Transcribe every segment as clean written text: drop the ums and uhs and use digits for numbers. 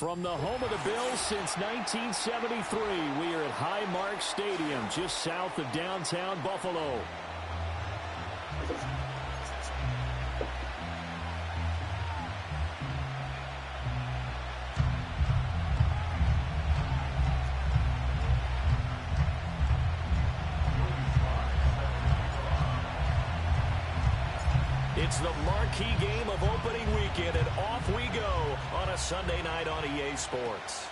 From the home of the Bills since 1973, we are at Highmark Stadium, just south of downtown Buffalo. It's the marquee game of opening weekend, and off we go on a Sunday night on EA Sports.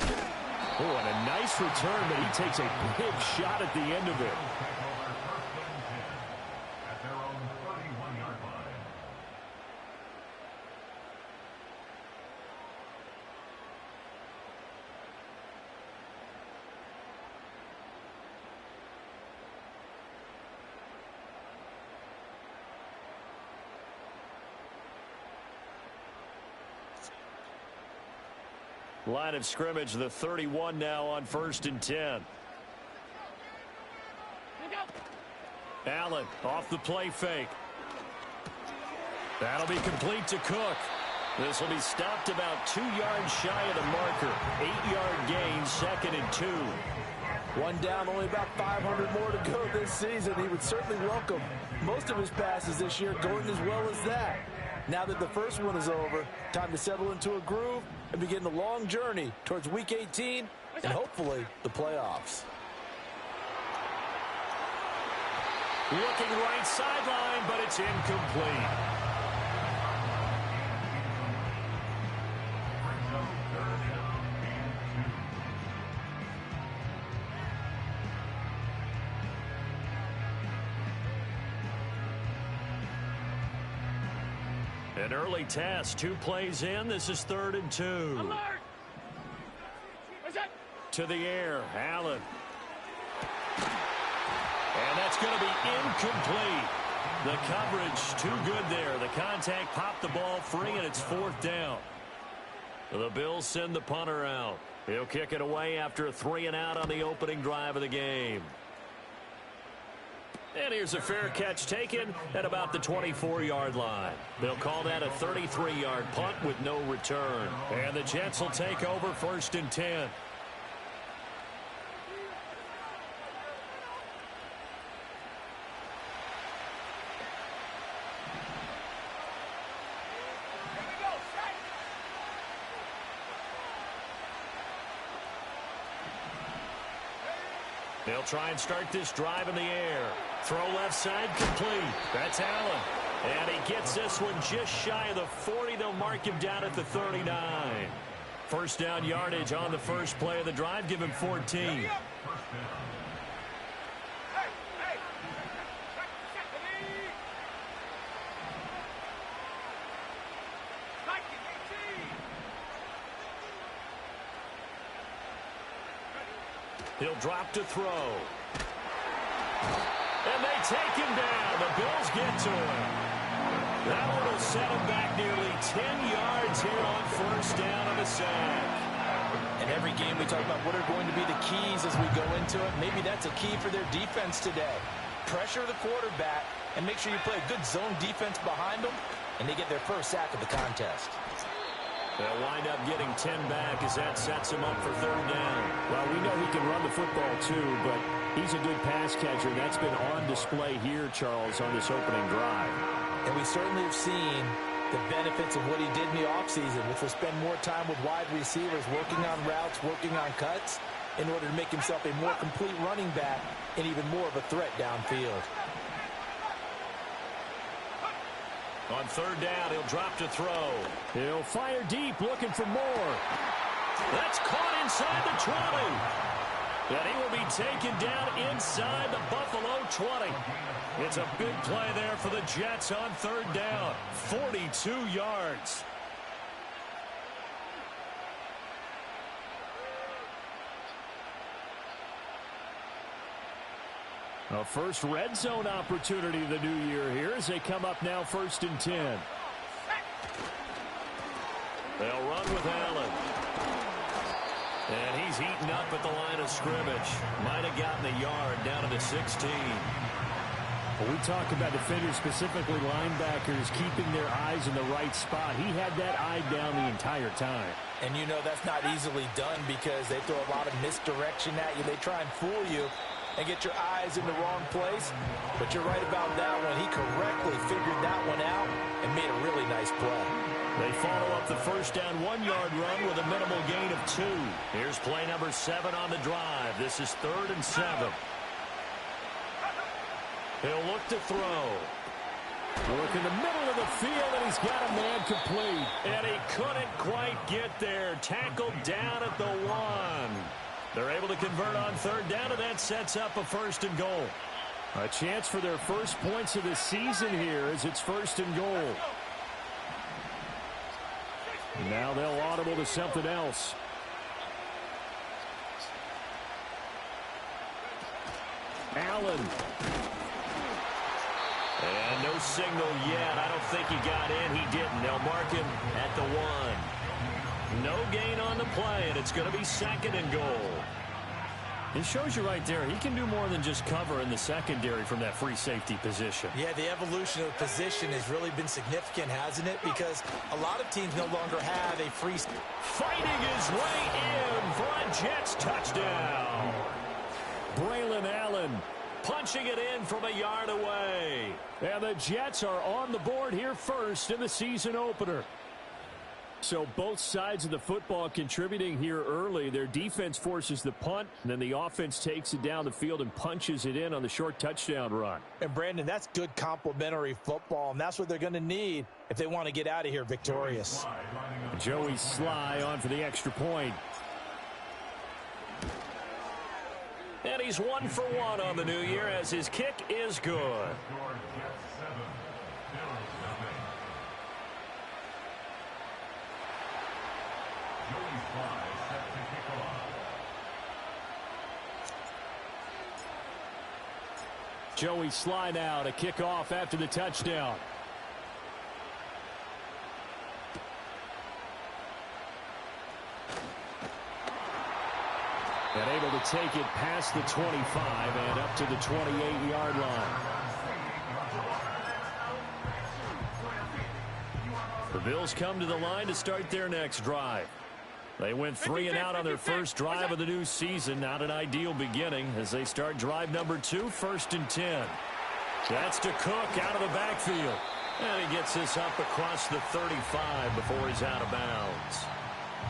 Oh, and a nice return, but he takes a big shot at the end of it. Line of scrimmage, the 31 now on 1st and 10. Allen off the play fake. That'll be complete to Cook. This will be stopped about 2 yards shy of the marker. 8-yard gain, 2nd and 2. One down, only about 500 more to go this season. He would certainly welcome most of his passes this year going as well as that. Now that the first one is over, time to settle into a groove and begin the long journey towards Week 18 and hopefully the playoffs. Looking right sideline, but it's incomplete. An early test, 2 plays in. This is 3rd and 2. To the air, Allen. And that's going to be incomplete. The coverage too good there. The contact popped the ball free, and it's 4th down. The Bills send the punter out. He'll kick it away after a 3 and out on the opening drive of the game. And here's a fair catch taken at about the 24-yard line. They'll call that a 33-yard punt with no return. And the Jets will take over 1st and 10. They'll try and start this drive in the air. Throw left side complete. That's Allen. And he gets this one just shy of the 40. They'll mark him down at the 39. First down yardage on the first play of the drive. Give him 14. He'll drop to throw. And they take him down. The Bills get to him. That one will set him back nearly 10 yards here on 1st down on the sack. In every game we talk about what are going to be the keys as we go into it. Maybe that's a key for their defense today. Pressure the quarterback and make sure you play a good zone defense behind them, and they get their first sack of the contest. They'll wind up getting 10 back as that sets him up for 3rd down. Well, we know he can run the football too, but he's a good pass catcher. That's been on display here, Charles, on this opening drive. And we certainly have seen the benefits of what he did in the offseason, which was spend more time with wide receivers, working on routes, working on cuts, in order to make himself a more complete running back and even more of a threat downfield. On 3rd down, he'll drop to throw. He'll fire deep, looking for more. That's caught inside the 20. And he will be taken down inside the Buffalo 20. It's a big play there for the Jets on 3rd down. 42 yards. A first red zone opportunity of the new year here as they come up now 1st and 10. They'll run with Allen. And he's eaten up at the line of scrimmage. Might have gotten a yard down to the 16. When we talk about defenders, specifically linebackers, keeping their eyes in the right spot, he had that eye down the entire time. And you know that's not easily done because they throw a lot of misdirection at you. They try and fool you and get your eyes in the wrong place. But you're right about that one. He correctly figured that one out and made a really nice play. They follow up the first down 1-yard run with a minimal gain of 2. Here's play number 7 on the drive. This is 3rd and 7. He'll look to throw. Look in the middle of the field, and he's got a man complete. And he couldn't quite get there. Tackled down at the 1. They're able to convert on 3rd down, and that sets up a 1st and goal. A chance for their first points of the season here as it's 1st and goal. Now they'll audible to something else. Allen. And no signal yet. I don't think he got in. He didn't. They'll mark him at the 1. No gain on the play, and it's going to be 2nd and goal. It shows you right there, he can do more than just cover in the secondary from that free safety position. Yeah, the evolution of the position has really been significant, hasn't it? Because a lot of teams no longer have a free... Fighting his way in for a Jets touchdown. Braylon Allen punching it in from a yard away. And the Jets are on the board here first in the season opener. So both sides of the football contributing here early. Their defense forces the punt, and then the offense takes it down the field and punches it in on the short touchdown run. And, Brandon, that's good complementary football, and that's what they're going to need if they want to get out of here victorious. Joey Sly on for the extra point. And he's 1 for 1 on the new year as his kick is good. Joey Sly now to kick off after the touchdown. And able to take it past the 25 and up to the 28-yard line. The Bills come to the line to start their next drive. They went 3 and out on their first drive of the new season. Not an ideal beginning as they start drive number 2, 1st and 10. That's to Cook out of the backfield. And he gets this up across the 35 before he's out of bounds.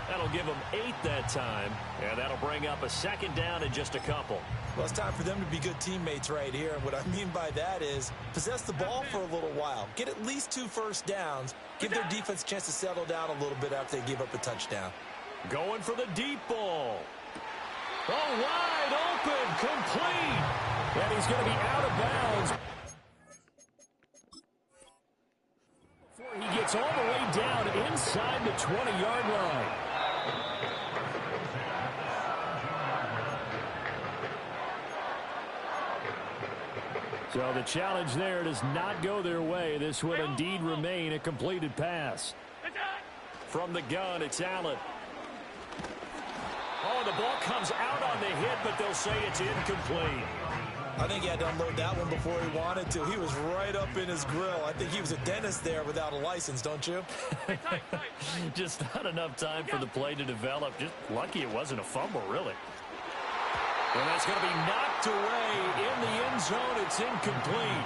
That'll give them 8 that time, and that'll bring up a 2nd down in just a couple. Well, it's time for them to be good teammates right here. And what I mean by that is possess the ball for a little while. Get at least 2 first downs. Give their defense a chance to settle down a little bit after they give up a touchdown. Going for the deep ball. Oh, wide open, complete. And he's going to be out of bounds before he gets all the way down inside the 20-yard line. So the challenge there does not go their way. This will indeed remain a completed pass. From the gun, it's Allen. Oh, the ball comes out on the hit, but they'll say it's incomplete. I think he had to unload that one before he wanted to. He was right up in his grill. I think he was a dentist there without a license, don't you? Just not enough time for the play to develop. Just lucky it wasn't a fumble, really. And that's going to be knocked away in the end zone. It's incomplete.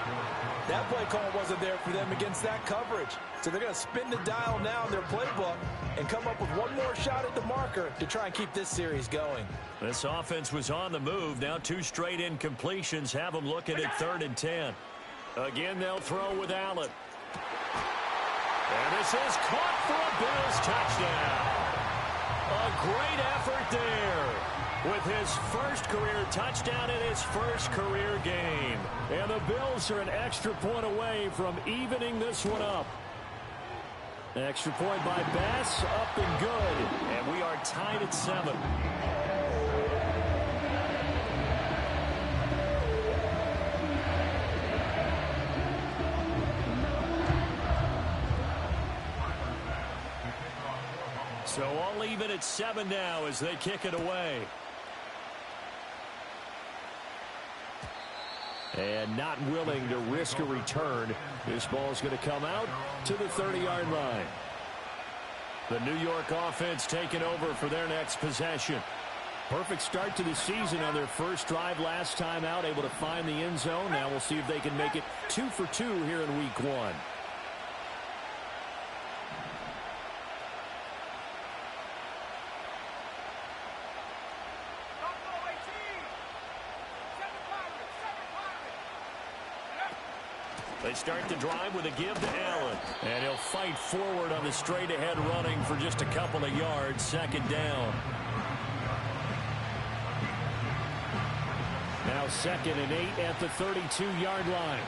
That play call wasn't there for them against that coverage. So they're going to spin the dial now in their playbook and come up with one more shot at the marker to try and keep this series going. This offense was on the move. Now 2 straight incompletions have them looking at 3rd and 10. Again, they'll throw with Allen. And this is caught for a Bills touchdown. A great effort there. With his first career touchdown in his first career game. And the Bills are an extra point away from evening this one up. Extra point by Bass, up and good. And we are tied at 7. So all even at 7 now as they kick it away. And not willing to risk a return. This ball is going to come out to the 30-yard line. The New York offense taking over for their next possession. Perfect start to the season on their first drive last time out, able to find the end zone. Now we'll see if they can make it 2 for 2 here in week 1. They start the drive with a give to Allen. And he'll fight forward on the straight-ahead running for just a couple of yards. Second down. Now 2nd and 8 at the 32-yard line.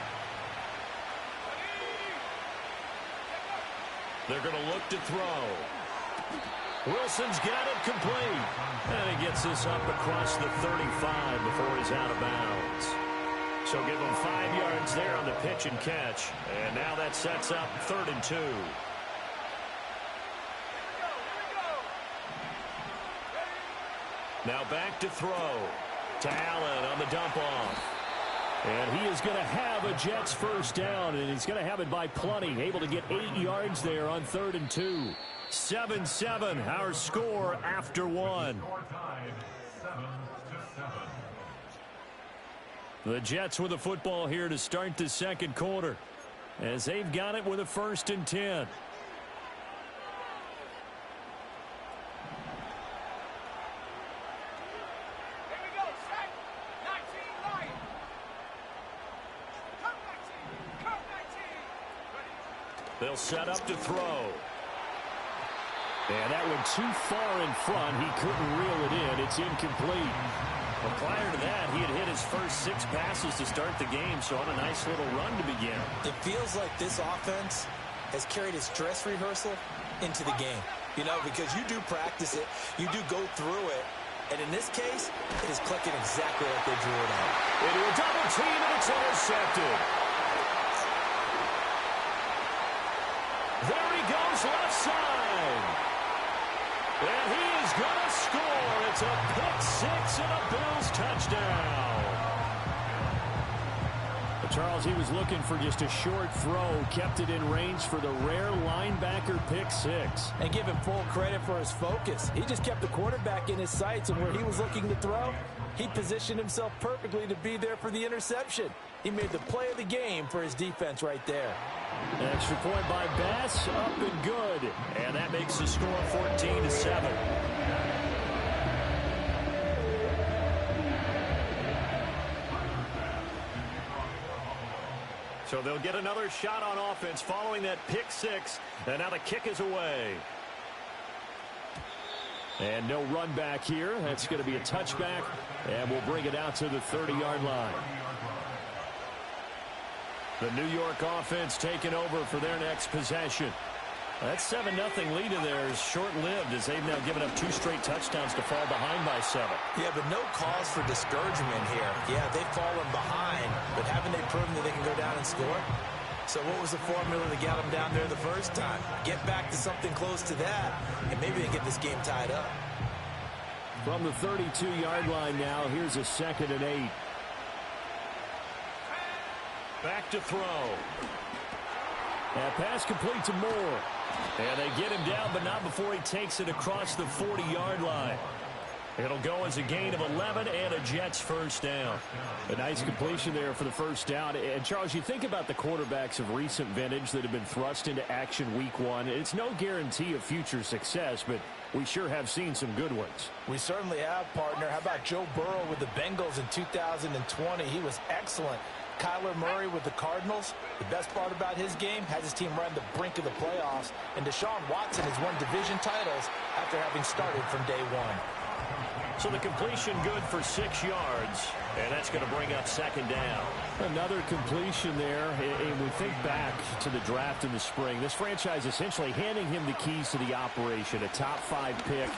They're going to look to throw. Wilson's got it complete. And he gets this up across the 35 before he's out of bounds. So give him 5 yards there on the pitch and catch. And now that sets up 3rd and 2. Now back to throw. To Allen on the dump off. And he is going to have a Jets first down, and he's going to have it by plenty. Able to get 8 yards there on 3rd and 2. 7-7, our score after 1. The Jets with the football here to start the second quarter, as they've got it with a 1st and 10. They'll set up to throw. And that went too far in front. He couldn't reel it in. It's incomplete. Well, prior to that, he had hit his first 6 passes to start the game, so on a nice little run to begin. It feels like this offense has carried its dress rehearsal into the game. You know, because you do practice it, you do go through it, and in this case, it is clicking exactly like they drew it out. Into a double team, and it's intercepted. There he goes, left side. And he is going to score. It's a pick 6 and a Bills touchdown. Charles, he was looking for just a short throw, kept it in range for the rare linebacker pick 6. And give him full credit for his focus. He just kept the quarterback in his sights, and where he was looking to throw, he positioned himself perfectly to be there for the interception. He made the play of the game for his defense right there. An extra point by Bass, up and good. And that makes the score 14-7. So they'll get another shot on offense following that pick 6. And now the kick is away. And no run back here. That's going to be a touchback. And we'll bring it out to the 30-yard line. The New York offense taking over for their next possession. That 7-0 lead of theirs is short-lived, as they've now given up 2 straight touchdowns to fall behind by 7. Yeah, but no cause for discouragement here. Yeah, they've fallen behind, but haven't they proven that they can go down and score? So what was the formula that got them down there the first time? Get back to something close to that, and maybe they get this game tied up. From the 32-yard line now, here's a 2nd and 8. Back to throw. And pass complete to Moore. And they get him down, but not before he takes it across the 40-yard line. It'll go as a gain of 11 and a Jets first down. A nice completion there for the first down. And, Charles, you think about the quarterbacks of recent vintage that have been thrust into action week 1. It's no guarantee of future success, but we sure have seen some good ones. We certainly have, partner. How about Joe Burrow with the Bengals in 2020? He was excellent. Kyler Murray with the Cardinals. The best part about his game, has his team run the brink of the playoffs. And Deshaun Watson has won division titles after having started from day 1. So the completion good for 6 yards, and that's going to bring up 2nd down. Another completion there, and we think back to the draft in the spring. This franchise essentially handing him the keys to the operation, a top 5 pick.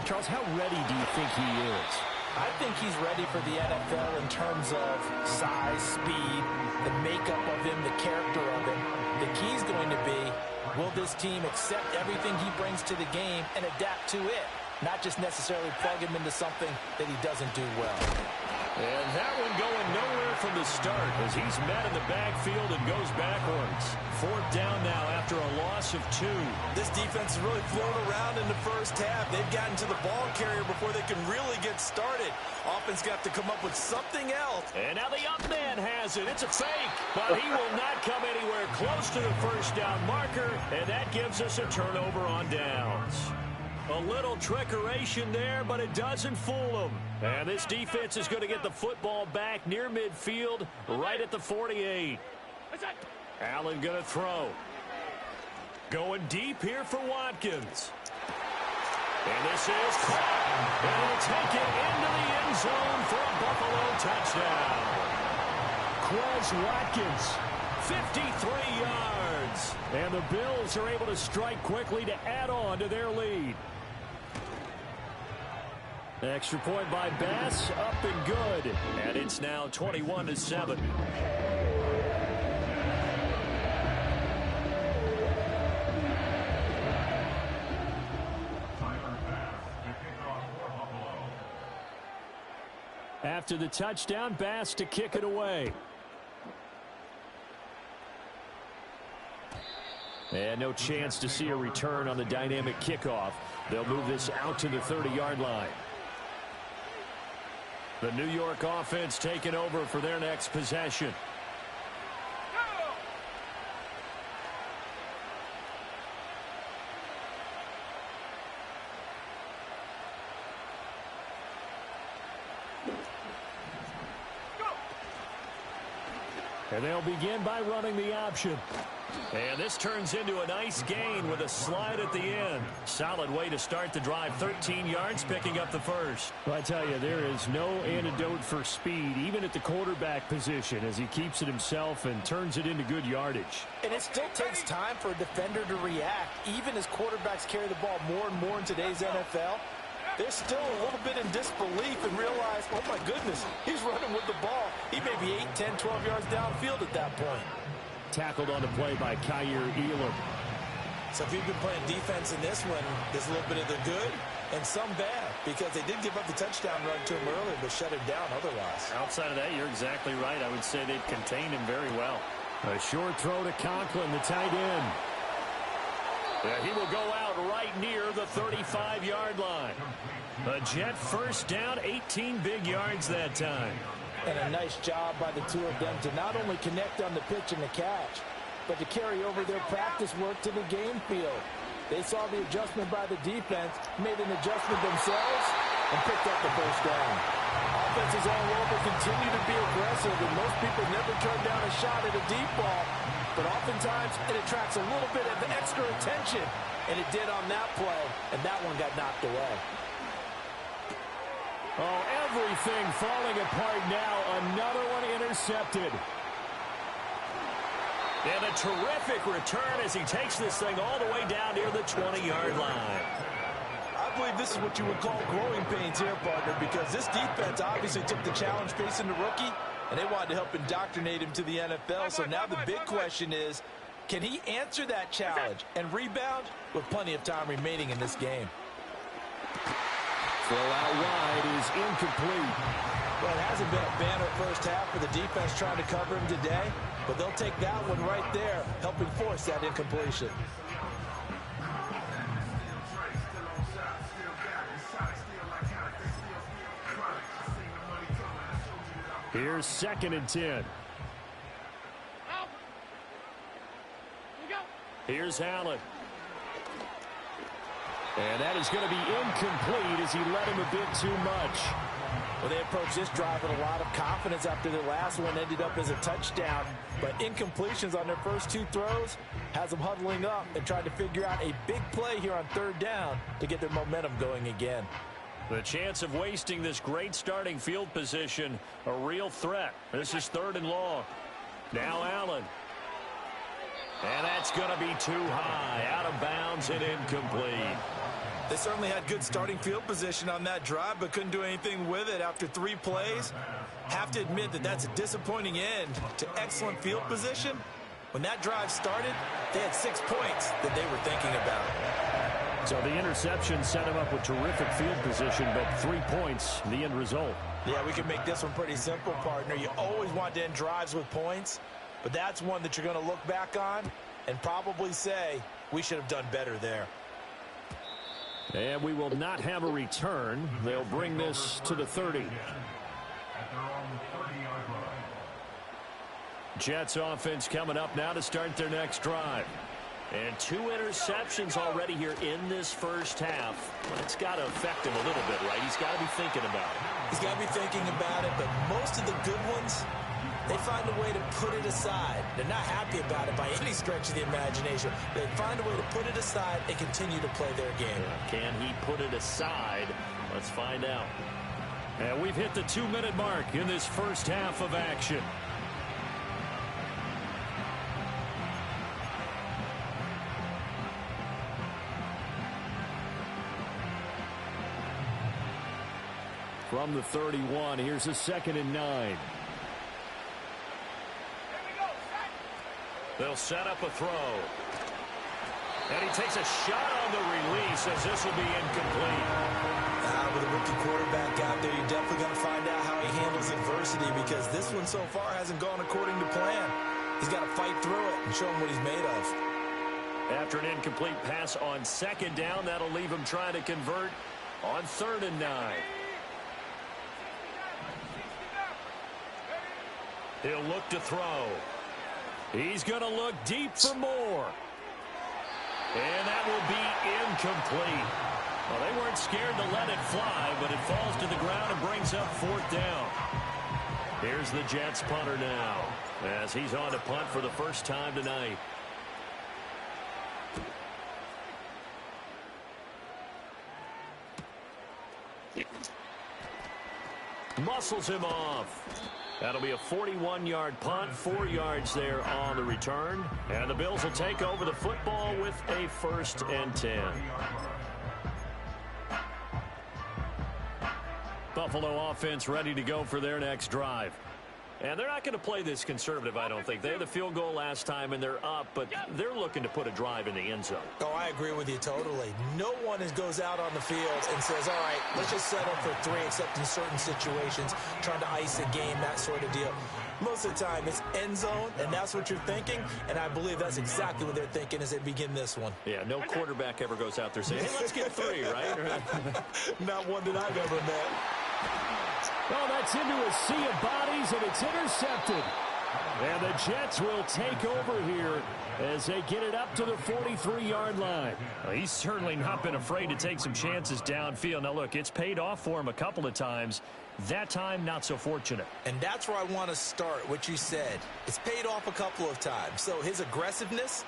Charles, how ready do you think he is? I think he's ready for the NFL in terms of size, speed, the makeup of him, the character of him. The key's going to be, will this team accept everything he brings to the game and adapt to it? Not just necessarily plug him into something that he doesn't do well. And that one going nowhere from the start as he's met in the backfield and goes backwards. 4th down now after a loss of 2. This defense has really flown around in the first half. They've gotten to the ball carrier before they can really get started. Offense got to come up with something else. And now the up man has it. It's a fake, but he will not come anywhere close to the first down marker, and that gives us a turnover on downs. A little trickeration there, but it doesn't fool them. And this defense is going to get the football back near midfield, right at the 48. Allen going to throw. Going deep here for Watkins. And this is caught. And he'll take it into the end zone for a Buffalo touchdown. Quez Watkins, 53 yards. And the Bills are able to strike quickly to add on to their lead. Extra point by Bass, up and good. And it's now 21-7. After the touchdown, Bass to kick it away. And no chance to see a return on the dynamic kickoff. They'll move this out to the 30-yard line. The New York offense taking over for their next possession. And they'll begin by running the option. And this turns into a nice gain with a slide at the end. Solid way to start the drive. 13 yards, picking up the first. Well, I tell you, there is no antidote for speed, even at the quarterback position, as he keeps it himself and turns it into good yardage. And it still takes time for a defender to react, even as quarterbacks carry the ball more and more in today's NFL. They're still a little bit in disbelief and realize, oh my goodness, he's running with the ball. He may be 8, 10, 12 yards downfield at that point. Tackled on the play by Kyer Elam. So if you've been playing defense in this one, there's a little bit of the good and some bad, because they did give up the touchdown run to him earlier, but shut him down otherwise. Outside of that, you're exactly right. I would say they've contained him very well. A short throw to Conklin, the tight end. He will go out right near the 35-yard line. A Jet first down, 18 big yards that time. And a nice job by the two of them to not only connect on the pitch and the catch, but to carry over their practice work to the game field. They saw the adjustment by the defense, made an adjustment themselves, and picked up the first down. Offenses all over continue to be aggressive, and most people never turn down a shot at a deep ball. But oftentimes, it attracts a little bit of extra attention, and it did on that play, and that one got knocked away. Oh, everything falling apart now. Another one intercepted. And a terrific return as he takes this thing all the way down near the 20-yard line. I believe this is what you would call growing pains here, partner, because this defense obviously took the challenge facing the rookie, and they wanted to help indoctrinate him to the NFL. So now the big question is, can he answer that challenge and rebound with plenty of time remaining in this game? Throw out wide is incomplete. Well, it hasn't been a banner first half for the defense trying to cover him today, but they'll take that one right there, helping force that incompletion. Here's 2nd and 10. Here's Allen. And that is going to be incomplete as he led him a bit too much. Well, they approached this drive with a lot of confidence after their last one ended up as a touchdown. But incompletions on their first 2 throws has them huddling up and trying to figure out a big play here on 3rd down to get their momentum going again. The chance of wasting this great starting field position, a real threat. This is 3rd and long. Now Allen. And that's going to be too high. Out of bounds and incomplete. They certainly had good starting field position on that drive, but couldn't do anything with it after 3 plays. Have to admit that that's a disappointing end to excellent field position. When that drive started, they had 6 points that they were thinking about. So the interception set him up with terrific field position, but 3 points, the end result. Yeah, we can make this one pretty simple, partner. You always want to end drives with points, but that's one that you're going to look back on and probably say, we should have done better there. And we will not have a return. They'll bring this to the 30. Jets offense coming up now to start their next drive. And 2 interceptions already here in this first half. But it's got to affect him a little bit, right? He's got to be thinking about it. He's got to be thinking about it, but most of the good ones, they find a way to put it aside. They're not happy about it by any stretch of the imagination. They find a way to put it aside and continue to play their game. Can he put it aside? Let's find out. And we've hit the 2-minute mark in this first half of action. From the 31, here's a 2nd and 9. They'll set up a throw. And he takes a shot on the release as this will be incomplete. With a rookie quarterback out there, you're definitely going to find out how he handles adversity because this one so far hasn't gone according to plan. He's got to fight through it and show him what he's made of. After an incomplete pass on 2nd down, that'll leave him trying to convert on 3rd and 9. He'll look to throw. He's going to look deep for more. And that will be incomplete. Well, they weren't scared to let it fly, but it falls to the ground and brings up 4th down. Here's the Jets punter now as he's on to punt for the first time tonight. Muscles him off. That'll be a 41-yard punt, 4 yards there on the return. And the Bills will take over the football with a 1st and 10. Buffalo offense ready to go for their next drive. And they're not going to play this conservative, I don't think. They had the field goal last time, and they're up, but they're looking to put a drive in the end zone. Oh, I agree with you totally. No one goes out on the field and says, all right, let's just settle for 3, except in certain situations, trying to ice a game, that sort of deal. Most of the time, it's end zone, and that's what you're thinking, and I believe that's exactly what they're thinking as they begin this one. Yeah, no quarterback ever goes out there saying, hey, let's get 3, right? Not one that I've ever met. Oh, that's into a sea of bodies, and it's intercepted. And the Jets will take over here as they get it up to the 43-yard line. Well, he's certainly not been afraid to take some chances downfield. Now, look, it's paid off for him a couple of times. That time, not so fortunate. And that's where I want to start, what you said. It's paid off a couple of times. So his aggressiveness,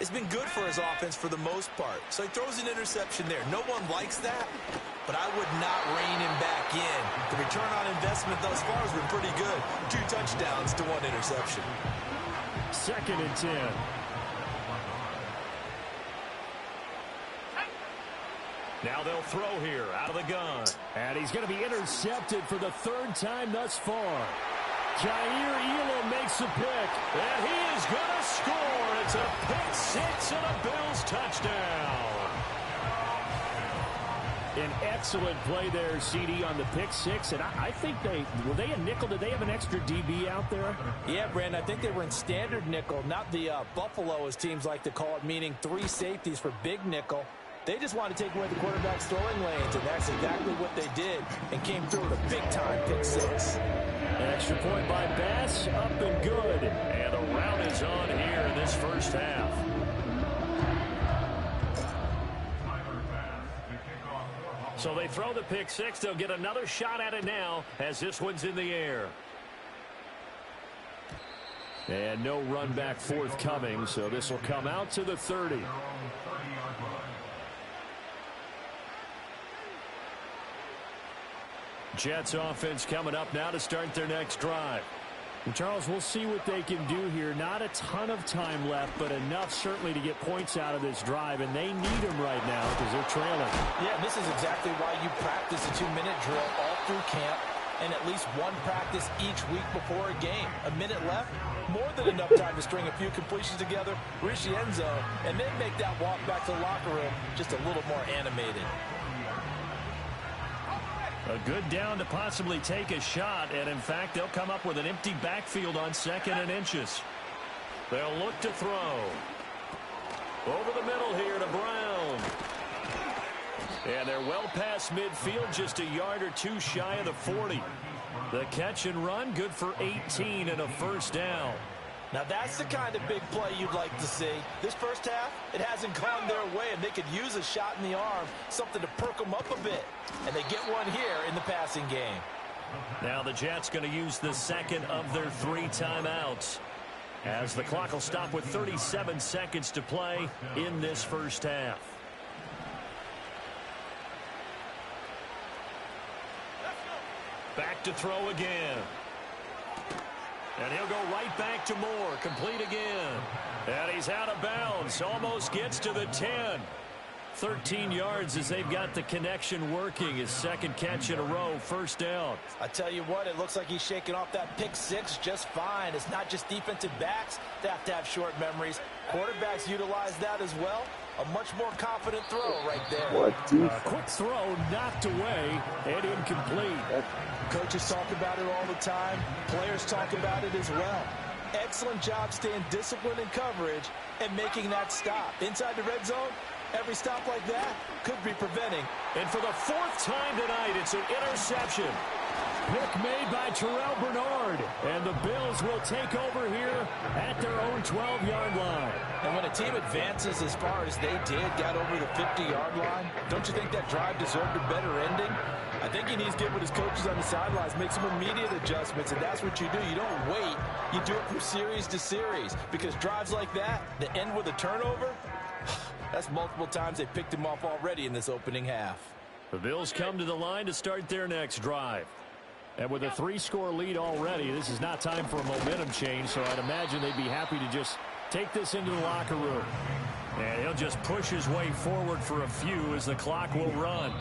it's been good for his offense for the most part. So he throws an interception there. No one likes that, but I would not rein him back in. The return on investment thus far has been pretty good. 2 touchdowns to 1 interception. 2nd and 10. Now they'll throw here out of the gun. And he's going to be intercepted for the 3rd time thus far. Jair Elam makes a pick, and he is going to score. It's a pick 6 and a Bills touchdown. An excellent play there, CD, on the pick 6. And I think were they a nickel? Did they have an extra DB out there? Yeah, Brandon, I think they were in standard nickel, not the Buffalo, as teams like to call it, meaning 3 safeties for big nickel. They just wanted to take away the quarterback's throwing lanes, and that's exactly what they did, and came through with a big-time pick 6. An extra point by Bass, up and good. And the rout is on here in this first half. So they throw the pick 6. They'll get another shot at it now as this one's in the air. And no run back forthcoming, so this will come out to the 30. Jets offense coming up now to start their next drive. And Charles, we'll see what they can do here. Not a ton of time left, but enough certainly to get points out of this drive, and they need them right now because they're trailing. Yeah, this is exactly why you practice a 2-minute drill all through camp. and at least one practice each week before a game. A minute left, more than enough time to string a few completions together, reach the end zone, and then make that walk back to the locker room just a little more animated. A good down to possibly take a shot, and in fact, they'll come up with an empty backfield on 2nd and inches. They'll look to throw. Over the middle here to Brown. And they're well past midfield, just a yard or two shy of the 40. The catch and run, good for 18 and a first down. Now that's the kind of big play you'd like to see. This first half, it hasn't gone their way, and they could use a shot in the arm, something to perk them up a bit. And they get one here in the passing game. Now the Jets going to use the second of their 3 timeouts, as the clock will stop with 37 seconds to play in this first half. Back to throw again. And he'll go right back to Moore. Complete again. And he's out of bounds. Almost gets to the 10. 13 yards as they've got the connection working. His second catch in a row, first down. I tell you what, it looks like he's shaking off that pick 6 just fine. It's not just defensive backs that have to have short memories. Quarterbacks utilize that as well. A much more confident throw right there. Quick throw knocked away and incomplete. Coaches talk about it all the time. Players talk about it as well. Excellent job staying disciplined in coverage and making that stop. Inside the red zone, every stop like that could be preventing. And for the 4th time tonight, it's an interception. Pick made by Terrell Bernard. And the Bills will take over here at their own 12-yard line. And when a team advances as far as they did, got over the 50-yard line, don't you think that drive deserved a better ending? I think he needs to get with his coaches on the sidelines, make some immediate adjustments, and that's what you do. You don't wait. You do it from series to series, because drives like that end with a turnover, that's multiple times they picked him off already in this opening half. The Bills come to the line to start their next drive. And with a 3-score lead already, this is not time for a momentum change, so I'd imagine they'd be happy to just take this into the locker room. And he'll just push his way forward for a few as the clock will run.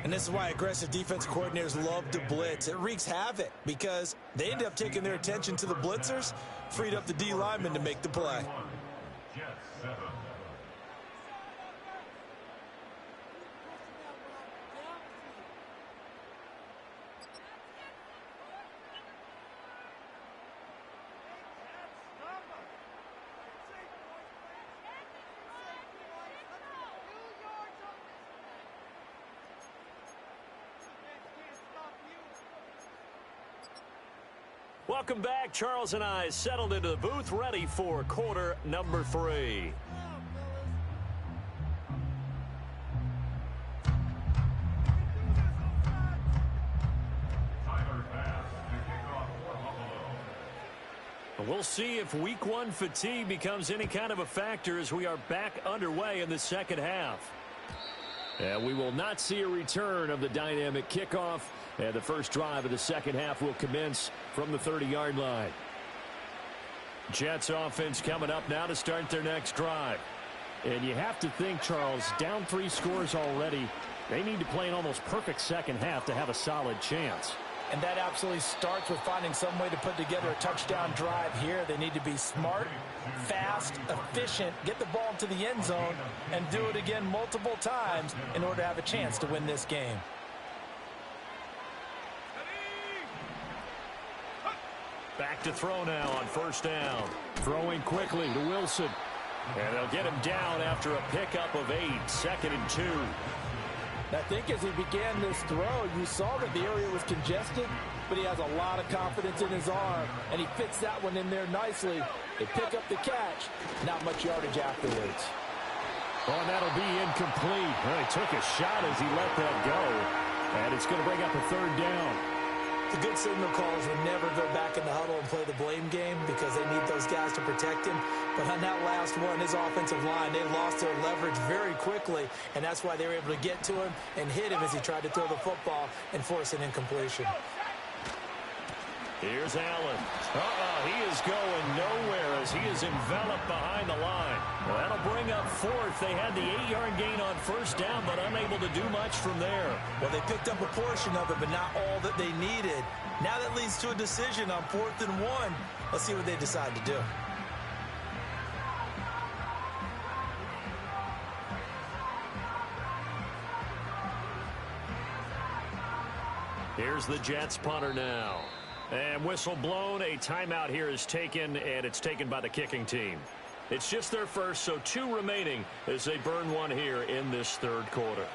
And this is why aggressive defense coordinators love to blitz. It wreaks havoc because they end up taking their attention to the blitzers, freed up the D lineman to make the play. Welcome back. Charles and I settled into the booth, ready for quarter number 3. We'll see if week 1 fatigue becomes any kind of a factor as we are back underway in the second half. And we will not see a return of the dynamic kickoff. And the first drive of the second half will commence from the 30-yard line. Jets offense coming up now to start their next drive. And you have to think, Charles, down 3 scores already, they need to play an almost perfect second half to have a solid chance. And that absolutely starts with finding some way to put together a touchdown drive here. They need to be smart, fast, efficient, get the ball to the end zone, and do it again multiple times in order to have a chance to win this game. Back to throw now on first down. Throwing quickly to Wilson. And they'll get him down after a pickup of 8, 2nd and 2. I think as he began this throw, you saw that the area was congested, but he has a lot of confidence in his arm, and he fits that one in there nicely. They pick up the catch. Not much yardage afterwards. Oh, and that'll be incomplete. Well, he took a shot as he let that go. And it's going to bring up a 3rd down. The good signal callers would never go back in the huddle and play the blame game because they need those guys to protect him. But on that last one, his offensive line, they lost their leverage very quickly, and that's why they were able to get to him and hit him as he tried to throw the football and force an incompletion. Here's Allen. He is going nowhere as he is enveloped behind the line. Well, that'll bring up fourth. They had the 8-yard gain on first down, but unable to do much from there. Well, they picked up a portion of it, but not all that they needed. Now that leads to a decision on 4th and 1. Let's see what they decide to do. Here's the Jets punter now. And whistle blown. A timeout here is taken, and it's taken by the kicking team. It's just their first, so 2 remaining as they burn one here in this third quarter.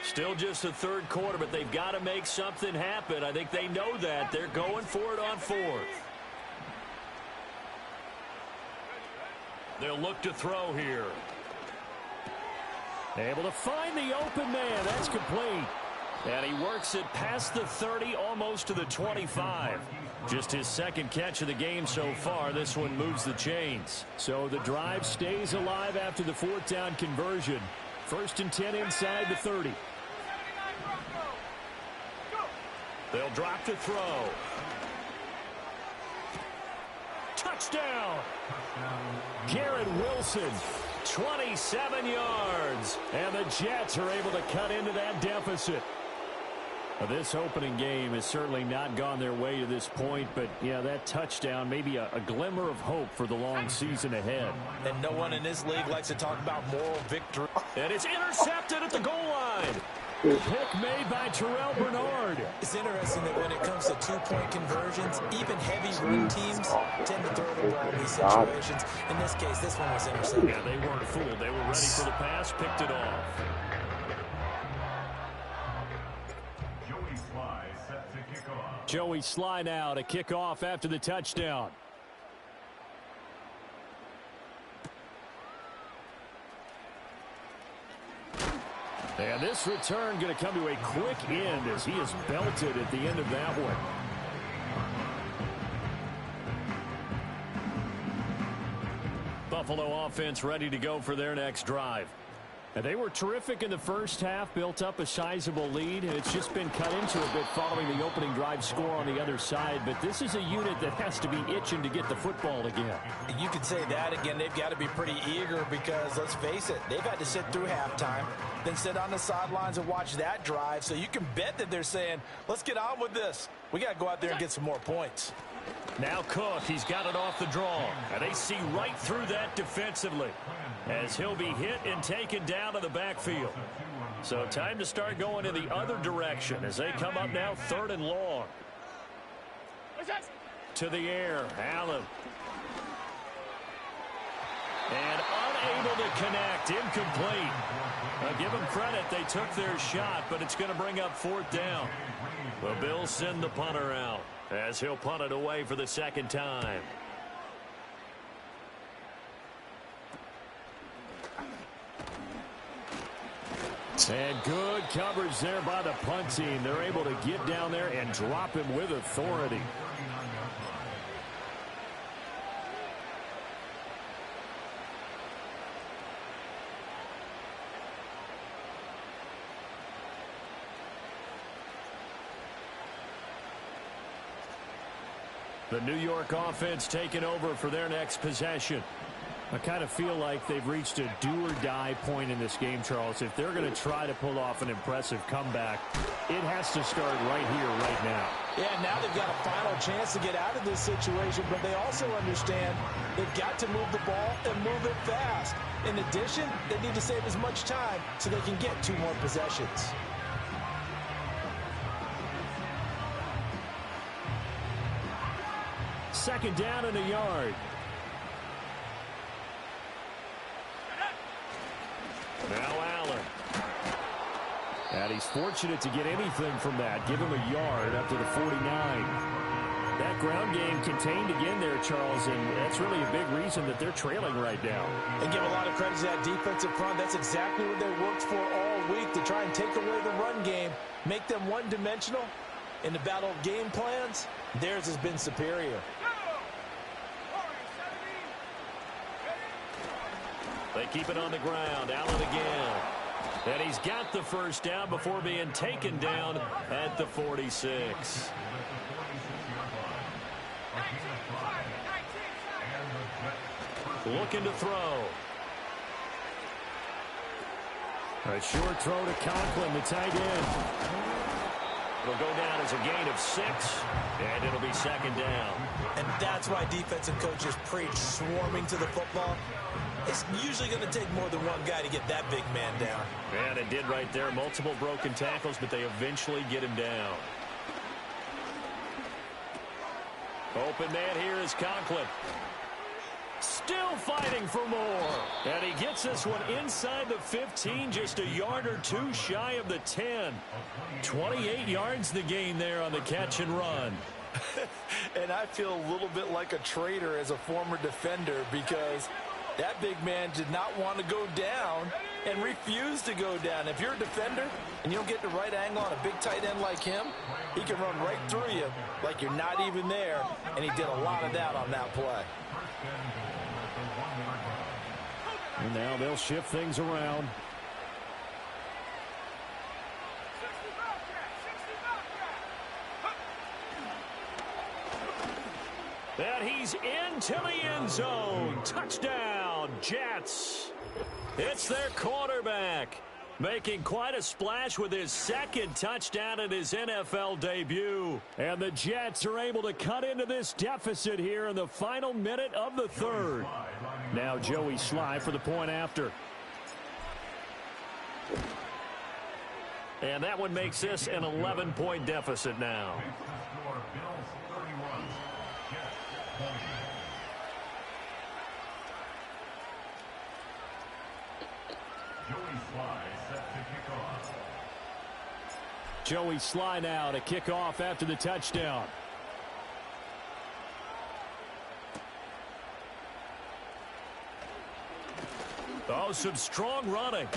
Still just the third quarter, but they've got to make something happen. I think they know that. They're going for it on 4th. They'll look to throw here. Able to find the open man. That's complete. And he works it past the 30, almost to the 25. Just his second catch of the game so far. This one moves the chains. So the drive stays alive after the 4th down conversion. 1st and 10 inside the 30. They'll drop to throw. Touchdown. Garrett Wilson. 27 yards. And the Jets are able to cut into that deficit. This opening game has certainly not gone their way to this point, but yeah, that touchdown, maybe a glimmer of hope for the long season ahead. And no one in this league likes to talk about moral victory. And it's intercepted at the goal line. Pick made by Terrell Bernard. It's interesting that when it comes to 2-point conversions, even heavy run teams tend to throw the ball in these situations. In this case, this one was intercepted. Yeah, they weren't fooled. They were ready for the pass, picked it off. Joey Sly now to kick off after the touchdown. And this return going to come to a quick end as he is belted at the end of that one. Buffalo offense ready to go for their next drive. And they were terrific in the first half, built up a sizable lead, and it's just been cut into a bit following the opening drive score on the other side. But this is a unit that has to be itching to get the football again. You could say that again. They've got to be pretty eager because, let's face it, they've had to sit through halftime, then sit on the sidelines and watch that drive. So you can bet that they're saying, let's get on with this. We got to go out there and get some more points. Now Cook, he's got it off the draw. And they see right through that defensively as he'll be hit and taken down to the backfield. So time to start going in the other direction as they come up now 3rd and long. To the air, Allen. And unable to connect, incomplete. Now give them credit, they took their shot, but it's going to bring up 4th down. The Bills send the punter out as he'll punt it away for the second time. And good coverage there by the punt team. They're able to get down there and drop him with authority. The New York offense taking over for their next possession. I kind of feel like they've reached a do-or-die point in this game, Charles. If they're going to try to pull off an impressive comeback, it has to start right here, right now. Yeah, now they've got a final chance to get out of this situation, but they also understand they've got to move the ball and move it fast. In addition, they need to save as much time so they can get 2 more possessions. Second down and a yard. Now Allen. And he's fortunate to get anything from that. Give him a yard up to the 49. That ground game contained again there, Charles, and that's really a big reason that they're trailing right now. And give a lot of credit to that defensive front. That's exactly what they worked for all week, to try and take away the run game, make them one-dimensional. In the battle of game plans, theirs has been superior. They keep it on the ground. Allen again. And he's got the first down before being taken down at the 46. Looking to throw. A short throw to Conklin, the tight end. It'll go down as a gain of 6, and it'll be second down. And that's why defensive coaches preach swarming to the football. It's usually going to take more than one guy to get that big man down. And it did right there. Multiple broken tackles, but they eventually get him down. Open man here is Conklin. Still fighting for more. And he gets this one inside the 15, just a yard or two shy of the 10. 28 yards the gain there on the catch and run. And I feel a little bit like a traitor as a former defender because that big man did not want to go down and refused to go down. If you're a defender and you don't get the right angle on a big tight end like him, he can run right through you like you're not even there, and he did a lot of that on that play. And now they'll shift things around. And he's into the end zone. Touchdown, Jets. It's their quarterback, making quite a splash with his second touchdown in his NFL debut. And the Jets are able to cut into this deficit here in the final minute of the third. Now Joey Sly for the point after. And that one makes this an 11-point deficit now. Joey Sly now to kick off after the touchdown. Oh, some strong running.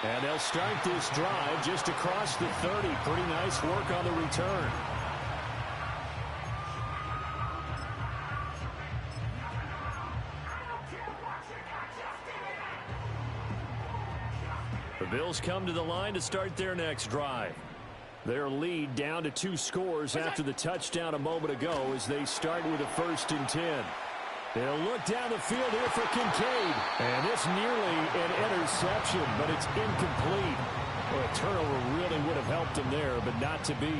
And they'll start this drive just across the 30. Pretty nice work on the return. The Bills come to the line to start their next drive. Their lead down to 2 scores after the touchdown a moment ago as they start with a 1st and 10. They'll look down the field here for Kincaid. And it's nearly an interception, but it's incomplete. Well, a turnover really would have helped them there, but not to be.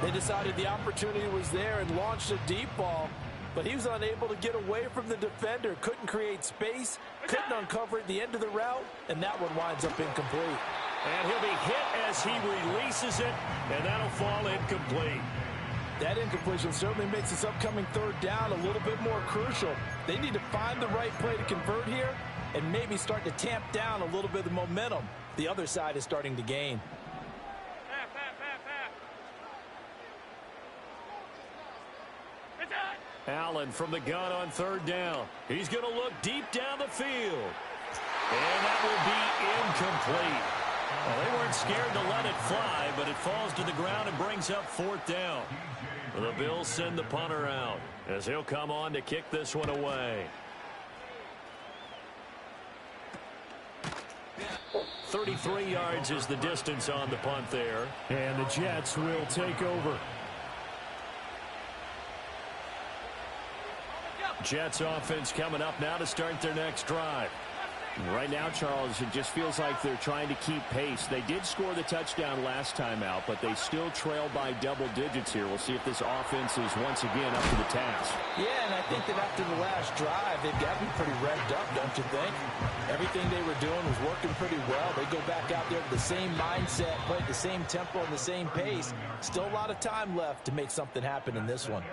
They decided the opportunity was there and launched a deep ball, but he was unable to get away from the defender. Couldn't create space, couldn't uncover at the end of the route, and that one winds up incomplete. And he'll be hit as he releases it, and that'll fall incomplete. That incompletion certainly makes this upcoming third down a little bit more crucial. They need to find the right play to convert here and maybe start to tamp down a little bit of the momentum. The other side is starting to gain. Allen from the gun on 3rd down. He's going to look deep down the field. And that will be incomplete. Well, they weren't scared to let it fly, but it falls to the ground and brings up 4th down. The Bills send the punter out as he'll come on to kick this one away. 33 yards is the distance on the punt there. And the Jets will take over. Jets offense coming up now to start their next drive. Right now, Charles, it just feels like they're trying to keep pace. They did score the touchdown last time out, but they still trail by double digits here. We'll see if this offense is once again up to the task. Yeah, and I think that after the last drive, they've got to be pretty revved up, don't you think? Everything they were doing was working pretty well. They go back out there with the same mindset, play at the same tempo and the same pace. Still a lot of time left to make something happen in this one.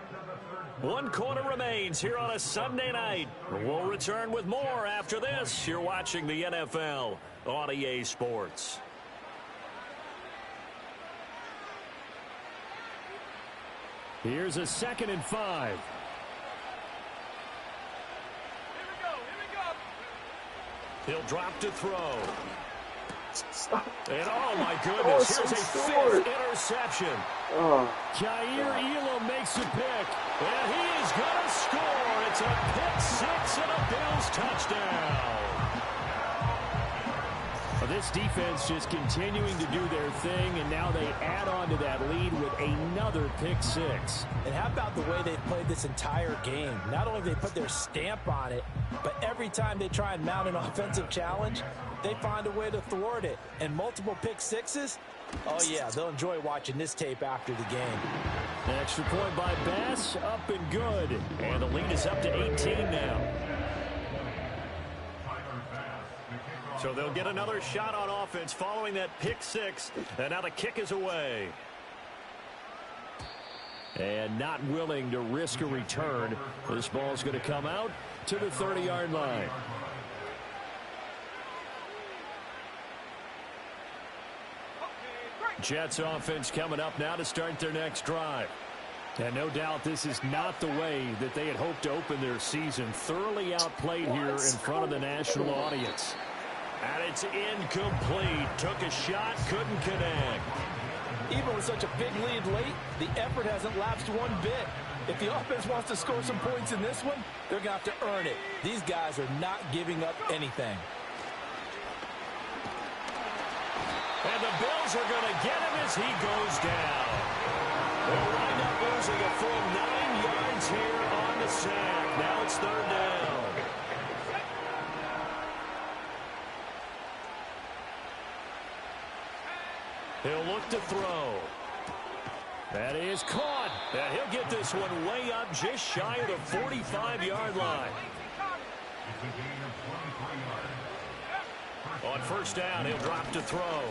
1 quarter remains here on a Sunday night. We'll return with more after this. You're watching the NFL on EA Sports. Here's a 2nd and 5. He'll drop to throw. And oh my goodness, here's a 5th interception. Jair Elam makes a pick. And he is going to score. It's a pick 6 and a Bills touchdown. This defense just continuing to do their thing, and now they add on to that lead with another pick six. And how about the way they've played this entire game? Not only have they put their stamp on it, but every time they try and mount an offensive challenge, they find a way to thwart it. And multiple pick sixes, oh yeah, they'll enjoy watching this tape after the game. An extra point by Bass, up and good. And the lead is up to 18 now. So they'll get another shot on offense following that pick six. And now the kick is away. And not willing to risk a return. This ball's going to come out to the 30-yard line. Jets offense coming up now to start their next drive. And no doubt this is not the way that they had hoped to open their season. Thoroughly outplayed here in front of the national audience. And it's incomplete. Took a shot, couldn't connect. Even with such a big lead late, the effort hasn't lapsed one bit. If the offense wants to score some points in this one, they're going to have to earn it. These guys are not giving up anything. And the Bills are going to get him as he goes down. They'll wind up losing a full 9 yards here on the sack. Now it's third down. He'll look to throw. That is caught. And he'll get this one way up just shy of the 45-yard line. On first down, he'll drop to throw.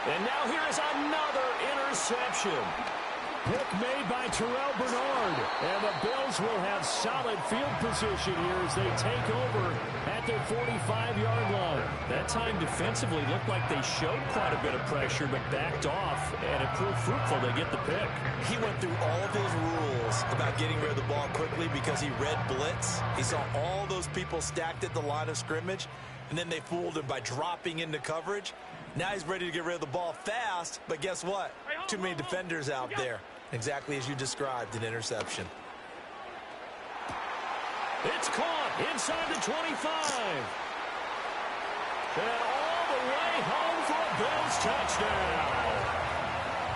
And now here is another interception. Pick made by Terrell Bernard. And the Bills will have solid field position here as they take over at their 45-yard line. That time defensively looked like they showed quite a bit of pressure but backed off, and it proved fruitful to get the pick. He went through all of his rules about getting rid of the ball quickly because he read blitz. He saw all those people stacked at the line of scrimmage, and then they fooled him by dropping into coverage. Now he's ready to get rid of the ball fast, but guess what? Too many defenders out there. Exactly as you described, an interception. It's caught inside the 25. And all the way home for a Bills touchdown.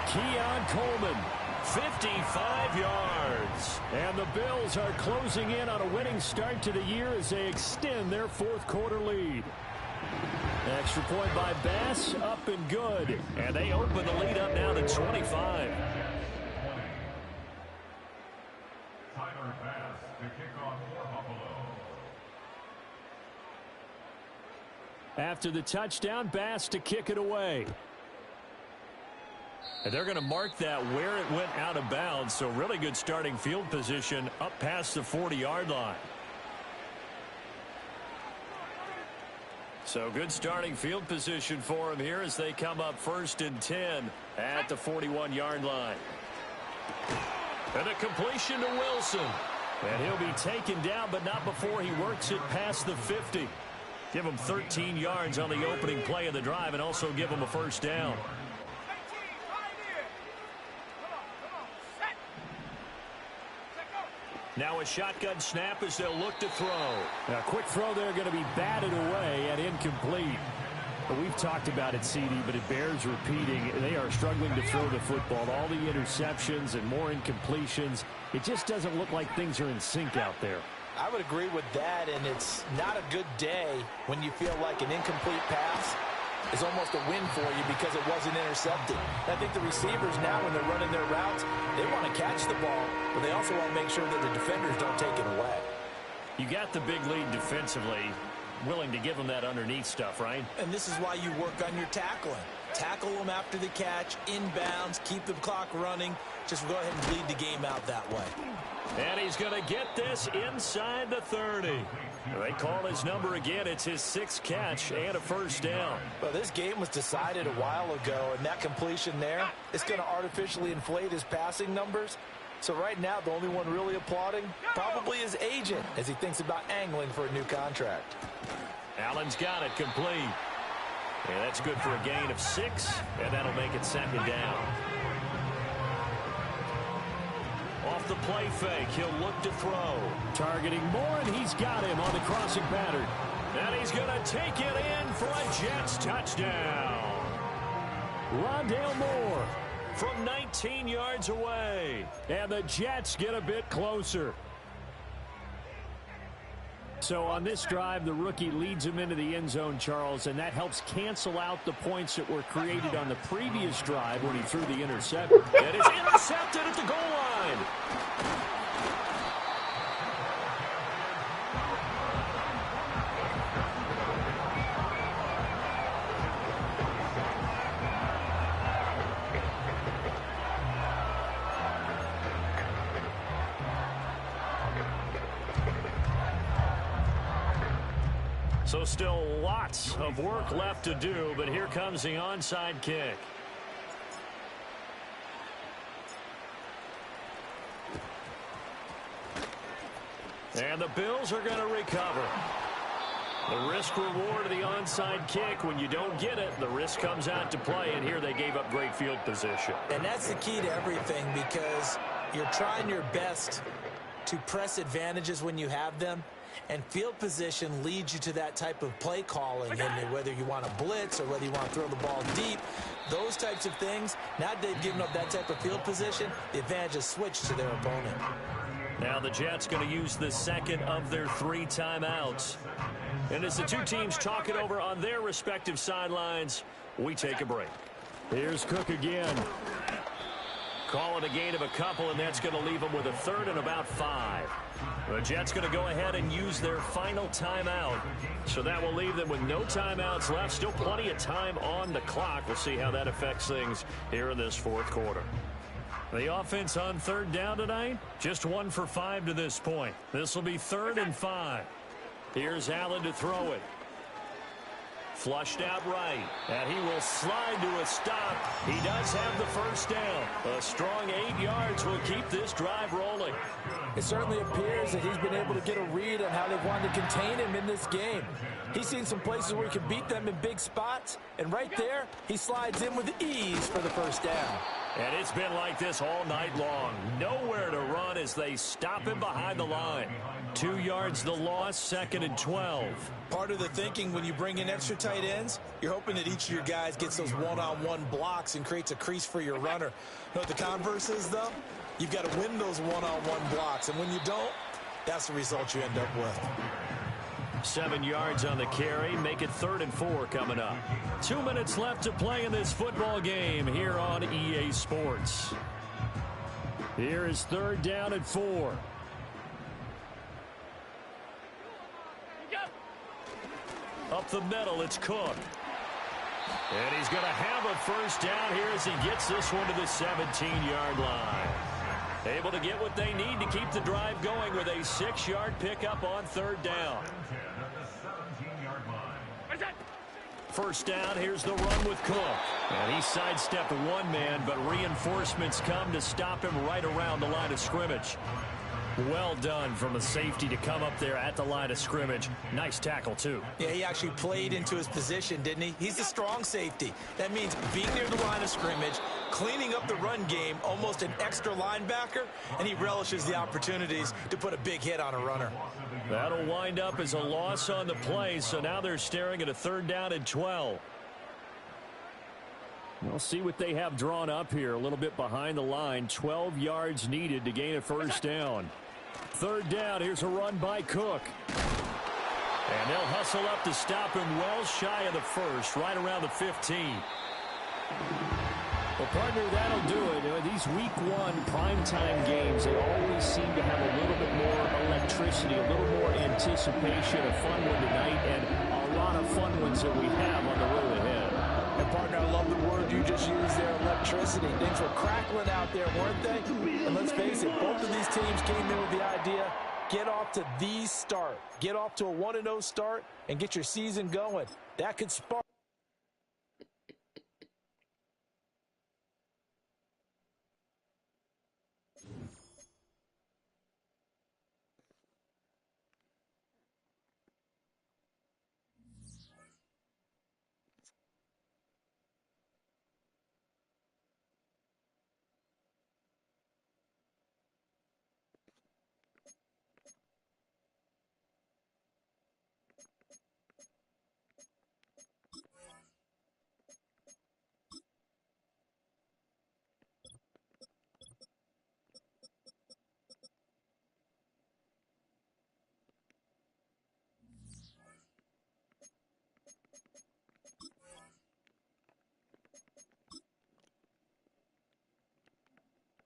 Keon Coleman, 55 yards. and the Bills are closing in on a winning start to the year as they extend their fourth quarter lead. Extra point by Bass, up and good. And they open the lead up now to 25. After the touchdown, Bass to kick it away. And they're going to mark that where it went out of bounds, so really good starting field position up past the 40-yard line. So good starting field position for him here as they come up 1st and 10 at the 41-yard line. And a completion to Wilson. And he'll be taken down, but not before he works it past the 50. Give him 13 yards on the opening play of the drive and also give him a first down. Now a shotgun snap as they'll look to throw. A quick throw there going to be batted away and incomplete. But we've talked about it, CD, but it bears repeating. They are struggling to throw the football. All the interceptions and more incompletions. It just doesn't look like things are in sync out there. I would agree with that, and it's not a good day when you feel like an incomplete pass is almost a win for you because it wasn't intercepted. I think the receivers now, when they're running their routes, they want to catch the ball, but they also want to make sure that the defenders don't take it away. You got the big lead defensively, willing to give them that underneath stuff, right? And this is why you work on your tackling. Tackle them after the catch, inbounds, keep the clock running. Just go ahead and lead the game out that way. And he's going to get this inside the 30. They call his number again. It's his 6th catch and a first down. Well, this game was decided a while ago, and that completion there is going to artificially inflate his passing numbers. So right now, the only one really applauding probably his agent as he thinks about angling for a new contract. Allen's got it complete. And that's good for a gain of 6, and that'll make it 2nd down. Off the play fake, he'll look to throw. Targeting Moore, and he's got him on the crossing pattern. And he's going to take it in for a Jets touchdown. Rondale Moore from 19 yards away. And the Jets get a bit closer. So on this drive, the rookie leads him into the end zone, Charles, and that helps cancel out the points that were created on the previous drive when he threw the interception. And it's intercepted at the goal line. So still lots of work left to do, but here comes the onside kick. And the Bills are going to recover. The risk-reward of the onside kick, when you don't get it, the risk comes out to play, and here they gave up great field position. And that's the key to everything, because you're trying your best to press advantages when you have them. And field position leads you to that type of play calling, and whether you want to blitz or whether you want to throw the ball deep, those types of things. Now that they've given up that type of field position, the advantage is switched to their opponent. Now the Jets going to use the second of their 3 timeouts. And as the two teams talk it over on their respective sidelines, we take a break. Here's Cook again. Call it a gain of a couple, and that's going to leave them with a third and about 5. The Jets going to go ahead and use their final timeout. So that will leave them with no timeouts left. Still plenty of time on the clock. We'll see how that affects things here in this fourth quarter. The offense on third down tonight, just 1 for 5 to this point. This will be 3rd and 5. Here's Allen to throw it. Flushed out right, and he will slide to a stop. He does have the first down. A strong 8 yards will keep this drive rolling. It certainly appears that he's been able to get a read on how they've wanted to contain him in this game. He's seen some places where he can beat them in big spots, and right there, he slides in with ease for the first down. And it's been like this all night long. Nowhere to run as they stop him behind the line. 2 yards the loss, 2nd and 12. Part of the thinking when you bring in extra tight ends, you're hoping that each of your guys gets those one-on-one blocks and creates a crease for your runner. You know what the converse is, though? You've got to win those one-on-one blocks, and when you don't, that's the result you end up with. 7 yards on the carry. Make it 3rd and 4 coming up. 2 minutes left to play in this football game here on EA Sports. Here is 3rd down and 4. Up the middle, it's Cook. And he's going to have a first down here as he gets this one to the 17-yard line. Able to get what they need to keep the drive going with a 6-yard pickup on 3rd down. First down, here's the run with Cook. And he sidestepped one man, but reinforcements come to stop him right around the line of scrimmage. Well done from a safety to come up there at the line of scrimmage. Nice tackle, too. Yeah, he actually played into his position, didn't he? He's a strong safety. That means being near the line of scrimmage, cleaning up the run game, almost an extra linebacker, and he relishes the opportunities to put a big hit on a runner. That'll wind up as a loss on the play, so now they're staring at a 3rd down and 12. We'll see what they have drawn up here. A little bit behind the line. 12 yards needed to gain a first down. 3rd down. Here's a run by Cook. And they'll hustle up to stop him well shy of the first, right around the 15. Well, partner, that'll do it. These week 1 primetime games, they always seem to have a little bit more electricity, a little more anticipation. A fun one tonight, and a lot of fun ones that we have on the road ahead. And, partner, I love the word you just used there, electricity. Things were crackling out there, weren't they? And let's face it, both of these teams came in with the idea, get off to the start. Get off to a 1-0 start and get your season going. That could spark.